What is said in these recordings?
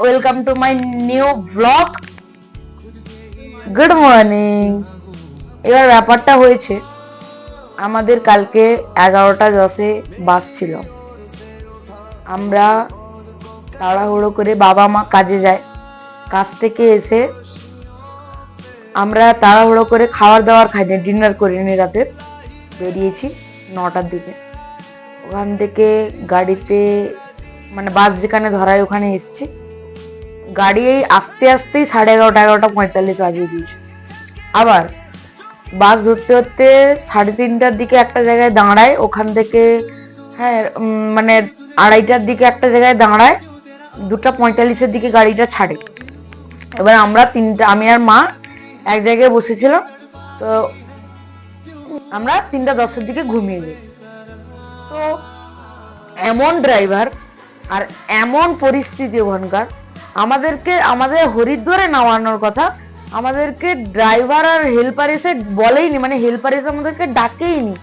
Welcome to my new blog. Good morning. এবার ব্যাপারটা হয়েছে, আমাদের কালকে 11টা 10-এ বাস ছিল। আমরা তাড়াহুড়ো করে, বাবা মা কাজে যায়, কাজ থেকে এসে আমরা তাড়াহুড়ো করে খাবার দাবার খাইনি, ডিনার করিনি, রাতে বেরিয়েছি 9টার দিকে। ওখান থেকে গাড়িতে মানে বাস যেখানে ধরায় ওখানে এসছি। গাড়ি আস্তে আস্তেই 11:30 11:45 বাজিয়ে দিয়েছে। আবার বাস ধরতে ধরতে 3:30টার দিকে একটা জায়গায় দাঁড়ায়, ওখান থেকে হ্যাঁ মানে 2:30টার দিকে একটা জায়গায় দাঁড়ায়, 2:45-এর দিকে গাড়িটা ছাড়ে। এবার আমরা আমি আর মা এক জায়গায় বসেছিলাম, তো আমরা 3:10-এর দিকে ঘুমিয়ে যাই। তো এমন ড্রাইভার আর এমন পরিস্থিতি ওখানকার, আমাদের হরিদ্বারে নামানোর কথা, আমাদেরকে ড্রাইভার আর হেল্পার এসে বলেইনি, মানে হেল্পার এসে আমাদেরকে ডাকেইনি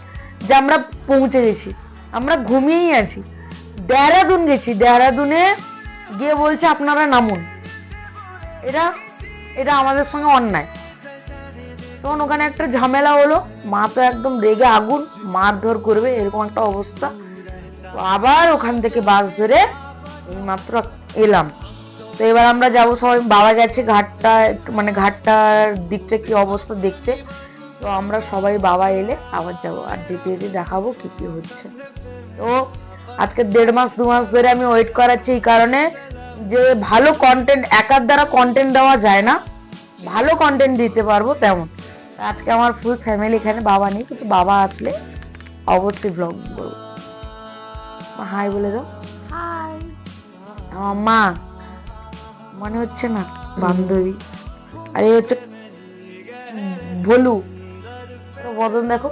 যে আমরা পৌঁছে গেছি, আমরা ঘুমিয়েই আছি। দেহরাদুন গেছি, দেহরাদুনে গিয়ে বলছে আপনারা নামুন। এটা এটা আমাদের সঙ্গে অন্যায়। তখন ওখানে একটা ঝামেলা হলো, মা তো একদম রেগে আগুন, মারধর করবে এরকম একটা অবস্থা। তো আবার ওখান থেকে বাস ধরে এইমাত্র এলাম। তো এবার আমরা যাবো, সবাই বাবা গেছে ঘাটটা, মানে ঘাটটার দিকটা কি অবস্থা দেখতে। তো আমরা সবাই বাবা এলে আবার যাবো, আর যেতে যেতে দেখাবো কি কি হচ্ছে। তো আজকে 1.5 মাস 2 মাস ধরে আমি ওয়েট করাচ্ছি এই কারণে যে ভালো কন্টেন্ট একার দ্বারা কন্টেন্ট দেওয়া যায় না, ভালো কন্টেন্ট দিতে পারবো তেমন। আজকে আমার ফুল ফ্যামিলি এখানে, বাবা নেই, কিন্তু বাবা আসলে অবশ্যই ব্লগ করবো। হাই বলে দাও। হাই। আমার মা মনে হচ্ছে না বান্ধবী, আর এই হচ্ছে ভলু, বদন দেখো।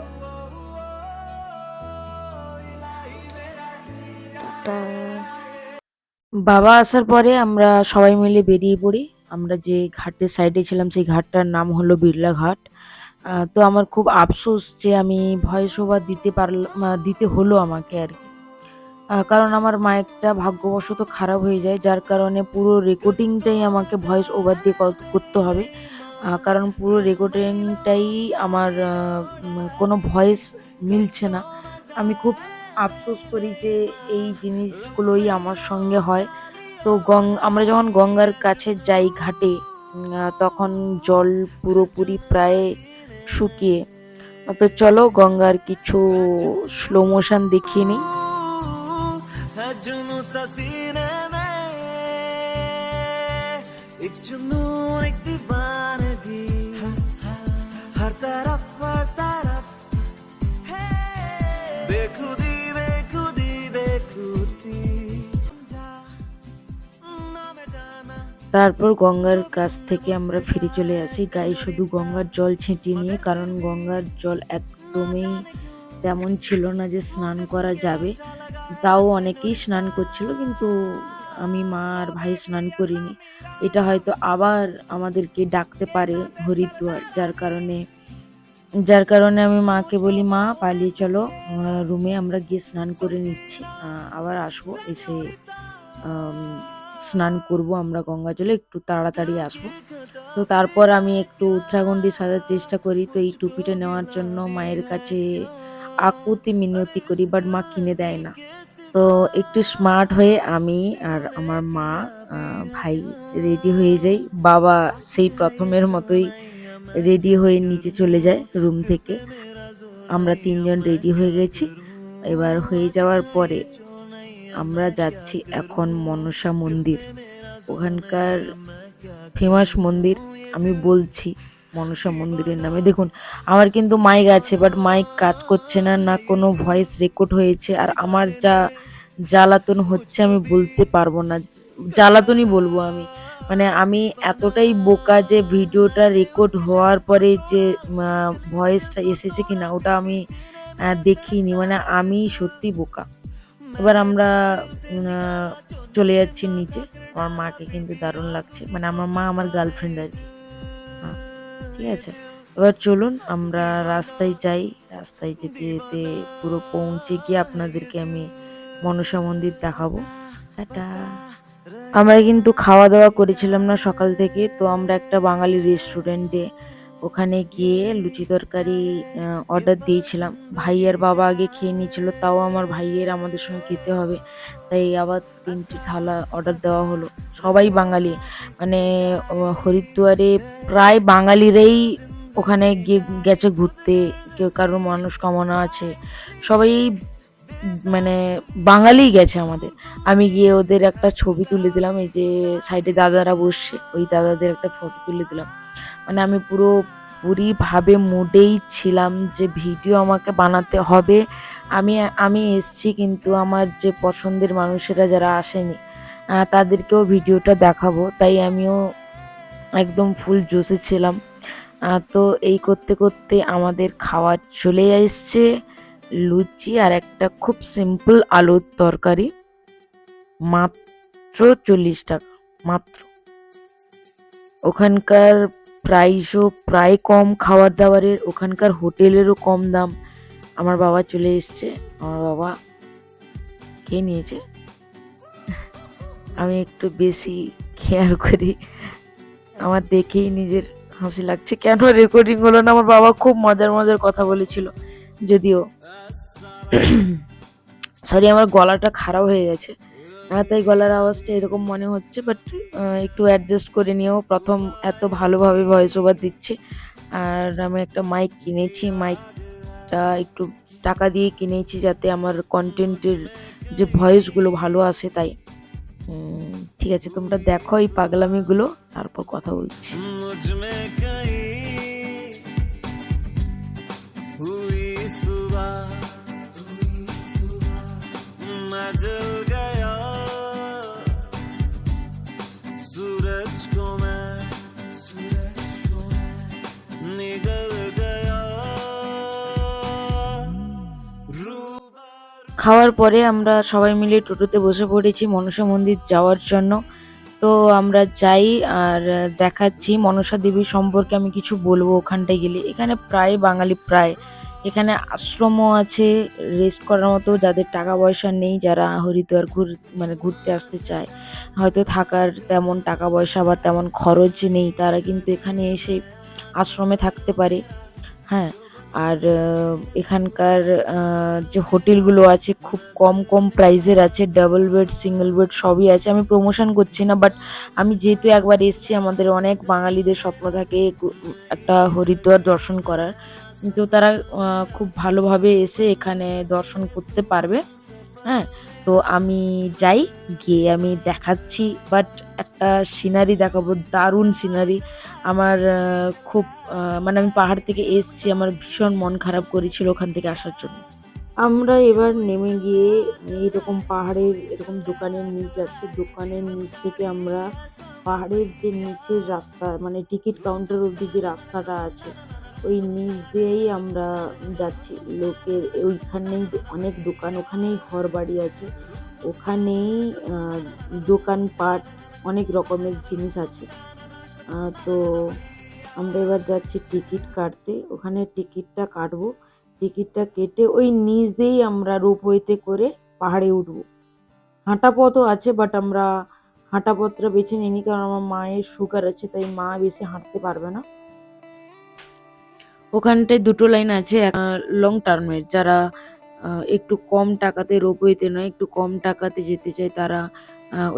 বাবা আসার পরে আমরা সবাই মিলে বেরিয়ে পড়ি। আমরা যে ঘাটের সাইডে ছিলাম সেই ঘাটটার নাম হলো বিড়লা ঘাট। তো আমার খুব আফসোস যে আমি ভয়েস ওভার দিতে হলো আমাকে আর কি। কারণ আমার মাইকটা ভাগ্যবশত খারাপ হয়ে যায়, যার কারণে পুরো রেকর্ডিংটাই আমাকে ভয়েস ওভার দিয়ে করতে হবে। কারণ পুরো রেকর্ডিংটাই আমার কোনো ভয়েস মিলছে না। আমি খুব আফসোস করি যে এই জিনিসগুলোই আমার সঙ্গে হয়। তো আমরা যখন গঙ্গার কাছে যাই ঘাটে, তখন জল পুরোপুরি প্রায় শুকিয়ে। তো চলো গঙ্গার কিছু স্লো মোশন দেখিয়ে নিই। তারপর গঙ্গার কাছ থেকে আমরা ফিরে চলে আসি, গায়ে শুধু গঙ্গার জল ছিটিয়ে নিয়ে, কারণ গঙ্গার জল একদমই তেমন ছিল না যে স্নান করা যাবে। তাও অনেকেই স্নান করছিল, কিন্তু আমি, মা আর ভাই স্নান করিনি। এটা হয়তো আবার আমাদেরকে ডাকতে পারে হরিদ্বার, যার কারণে আমি মাকে বলি, মা পালিয়ে চলো রুমে, আমরা গিয়ে স্নান করে নিচ্ছি, আবার আসবো, এসে স্নান করব আমরা গঙ্গা জলে, একটু তাড়াতাড়ি আসবো। তো তারপর আমি একটু উচ্চাগণ্ডি সাজার চেষ্টা করি। তো এই টুপিটা নেওয়ার জন্য মায়ের কাছে আকুতি মিনতি করি, বাট মা কিনে দেয় না। তো একটু স্মার্ট হয়ে আমি আর আমার মা, ভাই রেডি হয়ে যাই। বাবা সেই প্রথমের মতোই রেডি হয়ে নিচে চলে যায় রুম থেকে। আমরা 3জন রেডি হয়ে গেছি। এবার হয়ে যাওয়ার পরে আমরা যাচ্ছি এখন মনসা মন্দির, ওখানকার ফেমাস মন্দির। আমি বলছি মনসা মন্দিরের নামে। দেখুন আমার কিন্তু মাইক আছে, বাট মাইক কাজ করছে না, না কোনো ভয়েস রেকর্ড হয়েছে। আর আমার যা জ্বালাতন হচ্ছে আমি বলতে পারবো না, জ্বালাতনই বলবো আমি। মানে আমি এতটাই বোকা যে ভিডিওটা রেকর্ড হওয়ার পরে যে ভয়েসটা এসেছে কিনা ওটা আমি দেখিনি, মানে আমি সত্যি বোকা। এবার আমরা চলে যাচ্ছি নিচে। আমার মাকে কিন্তু দারুণ লাগছে, মানে আমার মা আমার গার্লফ্রেন্ড আর কি। হ্যাঁ ঠিক আছে, এবার চলুন আমরা রাস্তায় যাই। রাস্তায় যেতে যেতে পুরো পৌঁছে গিয়ে আপনাদেরকে আমি মনসা মন্দির দেখাবো। টাটা। আমরা কিন্তু খাওয়া দাওয়া করেছিলাম না সকাল থেকে, তো আমরা একটা বাঙালি রেস্টুরেন্টে ওখানে গিয়ে লুচি তরকারি অর্ডার দিয়েছিলাম। ভাইয়ের বাবা আগে খেয়ে নিয়েছিল, তাও আমার ভাইয়ের আমাদের সঙ্গে খেতে হবে, তাই আবার 3টে থালা অর্ডার দেওয়া হলো। সবাই বাঙালি, মানে হরিদ্বারে প্রায় বাঙালিরাই ওখানে গিয়ে গেছে ঘুরতে, কেউ কারোর মনস্কামনা আছে, সবাই মানে বাঙালি গেছে আমাদের। আমি গিয়ে ওদের একটা ছবি তুলে দিলাম, এই যে সাইডে দাদারা বসছে ওই দাদাদের একটা ফটো তুলে দিলাম। মানে আমি পুরোপুরিভাবে মুডেই ছিলাম যে ভিডিও আমাকে বানাতে হবে। আমি আমি এসছি, কিন্তু আমার যে পছন্দের মানুষেরা যারা আসেনি তাদেরকেও ভিডিওটা দেখাবো, তাই আমিও একদম ফুল জোশে ছিলাম। তো এই করতে করতে আমাদের খাবার চলে এসছে, লুচি আর একটা খুব সিম্পল আলুর তরকারি, মাত্র 40 টাকা মাত্র। ওখানকার প্রাইসও প্রায় কম, খাবার দাবারের ওখানকার হোটেলেরও কম দাম। আমার বাবা চলে এসছে, আমার বাবা খেয়ে নিয়েছে। আমি একটু বেশি কেয়ার করি, আমার দেখেই নিজের হাসি লাগছে, কেন রেকর্ডিং হলো না। আমার বাবা খুব মজার মজার কথা বলেছিল, যদিও সরি আমার গলাটা খারাপ হয়ে গেছে, তাই গলার আওয়াজটা এরকম মনে হচ্ছে, বাট একটু অ্যাডজাস্ট করে নিও। প্রথম এত ভালোভাবে ভয়েস ওভার দিচ্ছি। আর আমি একটা মাইক কিনেছি, মাইকটা একটু টাকা দিয়ে কিনেছি যাতে আমার কন্টেন্টের যে ভয়েসগুলো ভালো আসে, তাই ঠিক আছে তোমরা দেখো এই পাগলামিগুলো, তারপর কথা বলছি। খাওয়ার পরে আমরা সবাই মিলে টোটোতে বসে পড়েছি মনসা মন্দির যাওয়ার জন্য। তো আমরা যাই আর দেখাচ্ছি মনসা দেবী সম্পর্কে আমি কিছু বলবো ওখানটায় গেলে। এখানে প্রায় বাঙালি, প্রায় এখানে আশ্রমও আছে রেস্ট করার মতো, যাদের টাকা পয়সা নেই, যারা হরিদ্বার ঘুরতে আসতে চায়, হয়তো থাকার তেমন টাকা পয়সা বা তেমন খরচ নেই, তারা কিন্তু এখানে এসে আশ্রমে থাকতে পারে। হ্যাঁ, আর এখানকার যে হোটেলগুলো আছে খুব কম কম প্রাইসের আছে, ডাবল বেড সিঙ্গেল বেড সবই আছে। আমি প্রমোশন করছি না, বাট আমি যেহেতু একবার এসেছি, আমাদের অনেক বাঙালিদের স্বপ্ন থাকে একটা হরিদ্বার দর্শন করার, কিন্তু তারা খুব ভালোভাবে এসে এখানে দর্শন করতে পারবে। হ্যাঁ, তো আমি যাই, গিয়ে আমি দেখাচ্ছি, বাট একটা সিনারি দেখাবো, দারুণ সিনারি। আমার খুব মানে আমি পাহাড় থেকে এসছি, আমার ভীষণ মন খারাপ করেছিল ওখান থেকে আসার জন্য। আমরা এবার নেমে গিয়ে এরকম পাহাড়ের এরকম দোকানের নিচ আছে, দোকানের নিচ থেকে আমরা পাহাড়ের যে নিচের রাস্তা, মানে টিকিট কাউন্টার অবধি যে রাস্তাটা আছে, ওই নিচ দিয়েই আমরা যাচ্ছি। লোকের ওইখানেই অনেক দোকান, ওখানেই ঘর বাড়ি আছে, ওখানেই দোকানপাট অনেক রকমের জিনিস আছে। তো আমরা এবার যাচ্ছি টিকিট কাটতে, ওখানে টিকিটটা কাটবো, টিকিটটা কেটে ওই নিচ দিয়েই আমরা রোপওয়েতে করে পাহাড়ে উঠবো। হাঁটা পথও আছে, বাট আমরা হাঁটা পথটা বেছে নিইনি, কারণ আমার মায়ের সুগার আছে, তাই মা বেশি হাঁটতে পারবে না। ওখানটায় 2টো লাইন আছে, লং টার্মের, যারা একটু কম টাকাতে রোপওয়েতে নয়, একটু কম টাকাতে যেতে চায়, তারা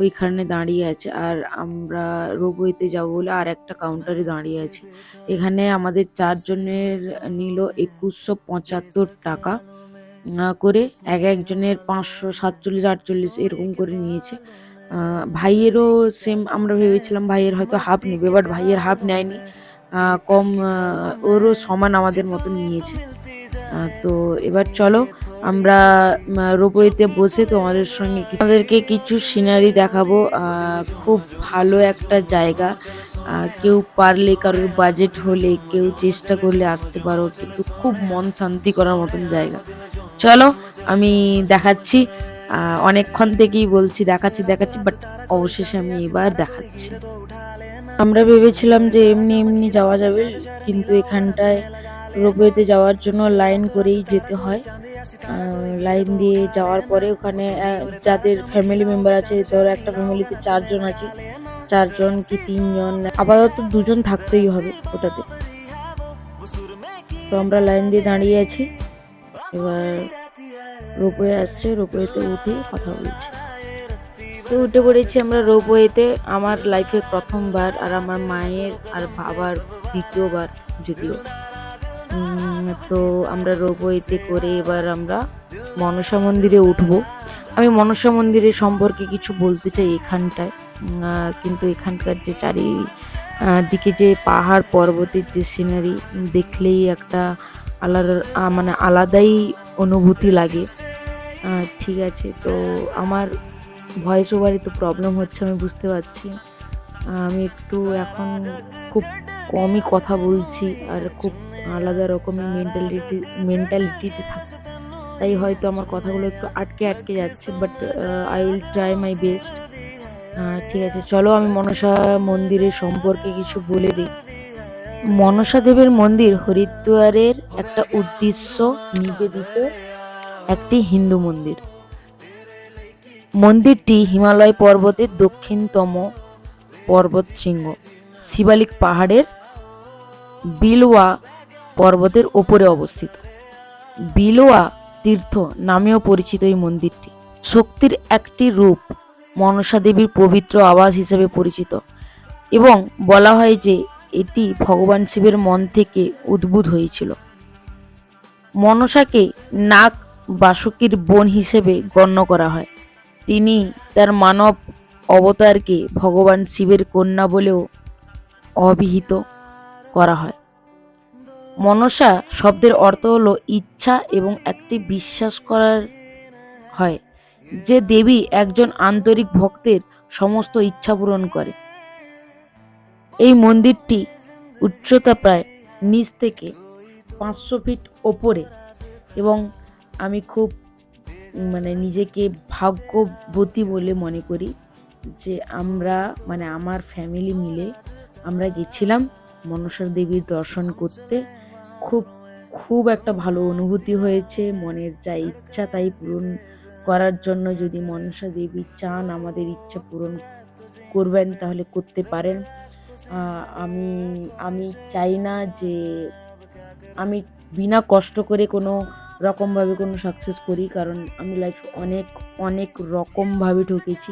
ওইখানে দাঁড়িয়ে আছে। আর আমরা রোপওয়েতে যাবো বলে আর একটা কাউন্টারে দাঁড়িয়ে আছে। এখানে আমাদের 4 জনের নিল 2175 টাকা করে, একজনের 547-48 এরকম করে নিয়েছে। ভাইয়েরও সেম, আমরা ভেবেছিলাম ভাইয়ের হয়তো হাফ নেবে, বাট ভাইয়ের হাফ নেয়নি, কম, ওরও সমান আমাদের মতো নিয়েছে। তো এবার চলো আমরা রোপওয়েতে বসে তোমাদেরকে কিছু সিনারি দেখাবো। খুব ভালো একটা জায়গা, কেউ পারলে, কারোর বাজেট হলে, কেউ চেষ্টা করলে আসতে পারো, কিন্তু খুব মন শান্তি করার মতন জায়গা। চলো আমি দেখাচ্ছি, অনেকক্ষণ থেকেই বলছি দেখাচ্ছি দেখাচ্ছি, বাট অবশেষে আমি এবার দেখাচ্ছি। আমরা ভেবেছিলাম যে এমনি এমনি যাওয়া যাবে, কিন্তু এখানটায় রোপওয়েতে যাওয়ার জন্য লাইন করেই যেতে হয়। লাইন দিয়ে যাওয়ার পরে ওখানে যাদের ফ্যামিলি মেম্বার আছে, ধরো একটা ফ্যামিলিতে 4 জন আছে, 4 জন কি 3 জন, আপাতত 2 জন থাকতেই হবে ওটাতে। তো আমরা লাইন দিয়ে দাঁড়িয়ে আছি, এবার রোপওয়ে আসছে, রোপওয়েতে উঠে কথা বলছি। তো উঠে পড়েছি আমরা রোপওয়েতে, আমার লাইফের প্রথমবার, আর আমার মায়ের আর বাবার দ্বিতীয়বার যদিও। তো আমরা রোপওয়েতে করে এবার আমরা মনসা মন্দিরে উঠবো। আমি মনসা মন্দিরের সম্পর্কে কিছু বলতে চাই এখানটায়, কিন্তু এখানকার যে দিকে যে পাহাড় পর্বতের যে সিনারি দেখলেই একটা আলাদাই অনুভূতি লাগে। ঠিক আছে, তো আমার ভয়েস ওভারে তো প্রবলেম হচ্ছে, আমি বুঝতে পারছি। আমি একটু এখন খুব কমই কথা বলছি আর খুব আলাদা রকমের মেন্টালিটিতে থাকি, তাই হয়তো আমার কথাগুলো একটু আটকে যাচ্ছে, but I will try my best. ঠিক আছে, চলো আমি মনসা মন্দিরের সম্পর্কে কিছু বলে দিই। মনসা দেবীর মন্দির হরিদ্বারের একটা উদ্দেশ্য নিবেদিত একটি হিন্দু মন্দির। মন্দিরটি হিমালয় পর্বতের দক্ষিণতম পর্বত শৃঙ্গ শিবালিক পাহাড়ের বিলওয়া পর্বতের ওপরে অবস্থিত। বিলওয়া তীর্থ নামেও পরিচিত এই মন্দিরটি শক্তির একটি রূপ, মনসা দেবীর পবিত্র আবাস হিসেবে পরিচিত, এবং বলা হয় যে এটি ভগবান শিবের মন থেকে উদ্ভূত হয়েছিল। মনসাকে নাগ বাসুকীর বোন হিসেবে গণ্য করা হয়। তিনি তার মানব অবতারকে ভগবান শিবের কন্যা বলেও অভিহিত করা হয়। মনসা শব্দের অর্থ হলো ইচ্ছা, এবং একটি বিশ্বাস করার হয় যে দেবী একজন আন্তরিক ভক্তের সমস্ত ইচ্ছা পূরণ করে। এই মন্দিরটি উচ্চতা প্রায় নিচ থেকে 500 ফিট ওপরে, এবং আমি খুব নিজেকে ভাগ্যবতী বলে মনে করি যে আমার ফ্যামিলি মিলে আমরা গেছিলাম মনসা দেবীর দর্শন করতে। খুব একটা ভালো অনুভূতি হয়েছে, মনের যা ইচ্ছা তাই পূরণ করার জন্য যদি মনসা দেবী চান আমাদের ইচ্ছা পূরণ করবেন তাহলে করতে পারেন। আমি চাই না যে আমি বিনা কষ্ট করে কোনো রকমভাবে কোনো সাকসেস করি, কারণ আমি লাইফ অনেক রকমভাবে ঠকেছি,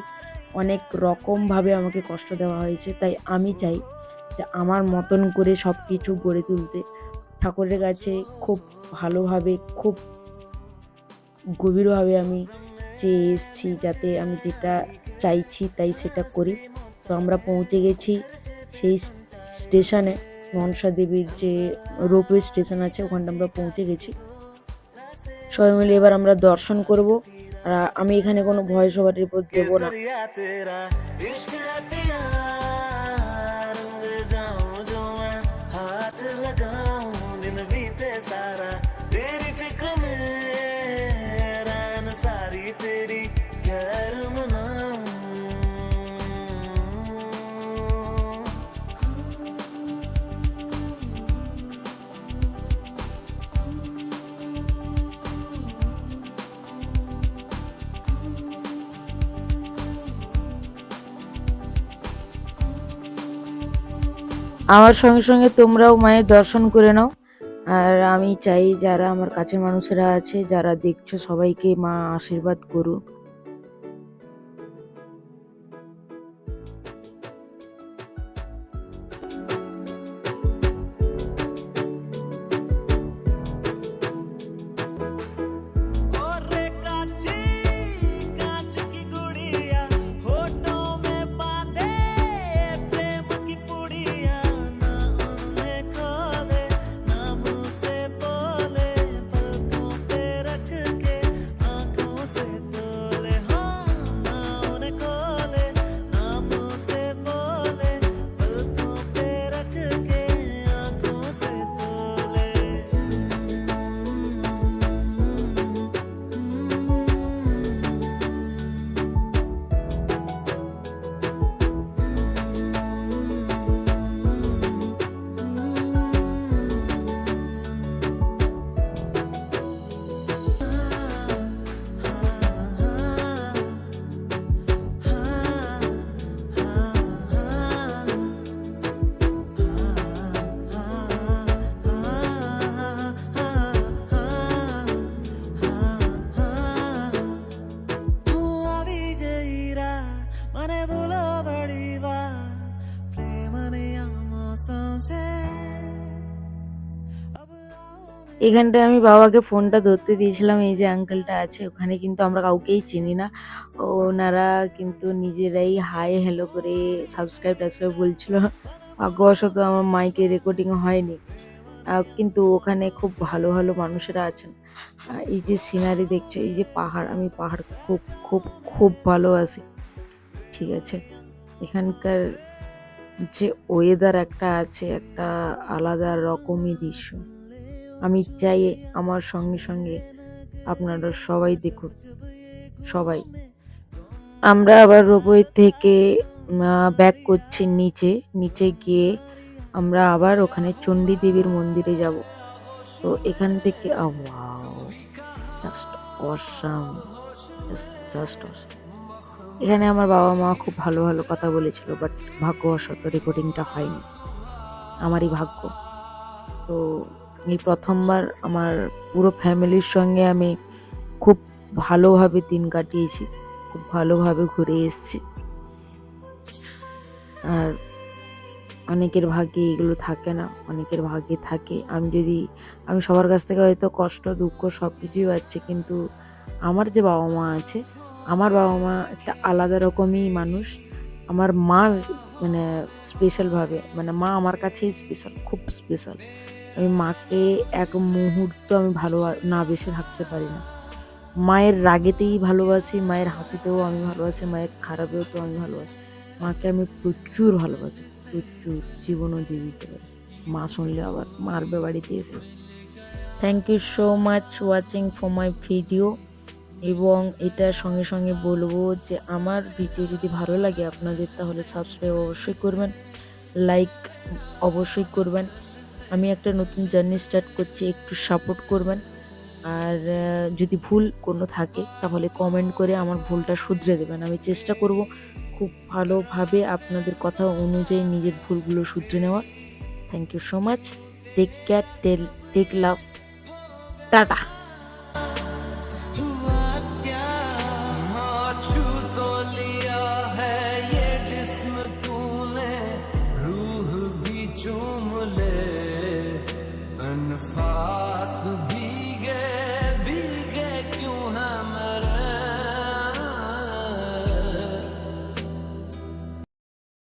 অনেক রকমভাবে আমাকে কষ্ট দেওয়া হয়েছে। তাই আমি চাই যে আমার মতন করে সব কিছু গড়ে তুলতে, ঠাকুরের কাছে খুব ভালোভাবে, খুব গভীরভাবে আমি চেয়ে এসেছি যাতে আমি যেটা চাইছি তাই সেটা করি। তো আমরা পৌঁছে গেছি সেই স্টেশনে, মনসা দেবীর যে রোপওয়ে স্টেশন আছে ওখানটা আমরা পৌঁছে গেছি। সবাই মিলে এবার আমরা দর্শন করব। আর আমি এখানে কোনো ভয়েস ওভার রিপোর্ট দেবো না। আমার সঙ্গে সঙ্গে তোমরাও মায়ের দর্শন করে নাও। আর আমি চাই যারা আমার কাছের মানুষেরা আছে, যারা দেখছো, সবাইকে মা আশীর্বাদ করুক। এখানটায় আমি বাবাকে ফোনটা ধরতে দিয়েছিলাম, এই যে আঙ্কেলটা আছে ওখানে, কিন্তু আমরা কাউকেই চিনি না। ওনারা কিন্তু নিজেরাই হাই হ্যালো করে সাবস্ক্রাইব টাবস্ক্রাইব বলছিল। ভাগ্যবশত আমার মাইকে রেকর্ডিং হয়নি, কিন্তু ওখানে খুব ভালো ভালো মানুষেরা আছেন। এই যে সিনারি দেখছো, এই যে পাহাড়, আমি পাহাড় খুব খুব খুব ভালোবাসি। ঠিক আছে, এখানকার যে ওয়েদার একটা আছে, একটা আলাদা রকমই দৃশ্য। আমি চাই আমার সঙ্গে সঙ্গে আপনারা সবাই দেখুন, সবাই। আমরা আবার রোপওয়ে থেকে ব্যাক করছি নিচে। নিচে গিয়ে আমরা আবার ওখানে চণ্ডী দেবীর মন্দিরে যাব। তো এখান থেকে wow, just awesome, just awesome. এখানে আমার বাবা মা খুব ভালো ভালো কথা বলেছিল, বাট ভাগ্যবশত রেকর্ডিংটা হয়নি, আমারই ভাগ্য। তো এই প্রথমবার আমার পুরো ফ্যামিলির সঙ্গে আমি খুব ভালোভাবে দিন কাটিয়েছি, খুব ভালোভাবে ঘুরে এসেছি। আর অনেকের ভাগ্যে এগুলো থাকে না, অনেকের ভাগ্যে থাকে। আমি সবার কাছ থেকে হয়তো কষ্ট দুঃখ সব কিছুই পাচ্ছি, কিন্তু আমার যে বাবা মা আছে, আমার বাবা মা একটা আলাদা রকমই মানুষ। আমার মা মানে স্পেশালভাবে, মানে মা আমার কাছেই স্পেশাল, খুব স্পেশাল। আমি মাকে এক মুহূর্ত আমি না বেসে থাকতে পারি না। মায়ের রাগেতেই ভালোবাসি, মায়ের হাসিতেও আমি ভালোবাসি, মায়ের খারাপেও তো আমি ভালোবাসি। মাকে আমি প্রচুর ভালোবাসি, প্রচুর, জীবনও দিয়ে দিতে পারি। মা শুনলে আবার মারবে বাড়িতে এসে। Thank you so much watching for my video. এবং এটার সঙ্গে সঙ্গে বলবো যে আমার ভিডিও যদি ভালো লাগে আপনাদের, তাহলে সাবস্ক্রাইব অবশ্যই করবেন, লাইক অবশ্যই করবেন। আমি একটা নতুন জার্নি স্টার্ট করছি, একটু সাপোর্ট করবেন। আর যদি ভুল কোনো থাকে তাহলে কমেন্ট করে আমার ভুলটা শুধরে দেবেন। আমি চেষ্টা করব খুব ভালোভাবে আপনাদের কথা অনুযায়ী নিজের ভুলগুলো শুধরে নেওয়া। Thank you so much, take care, take love, tata.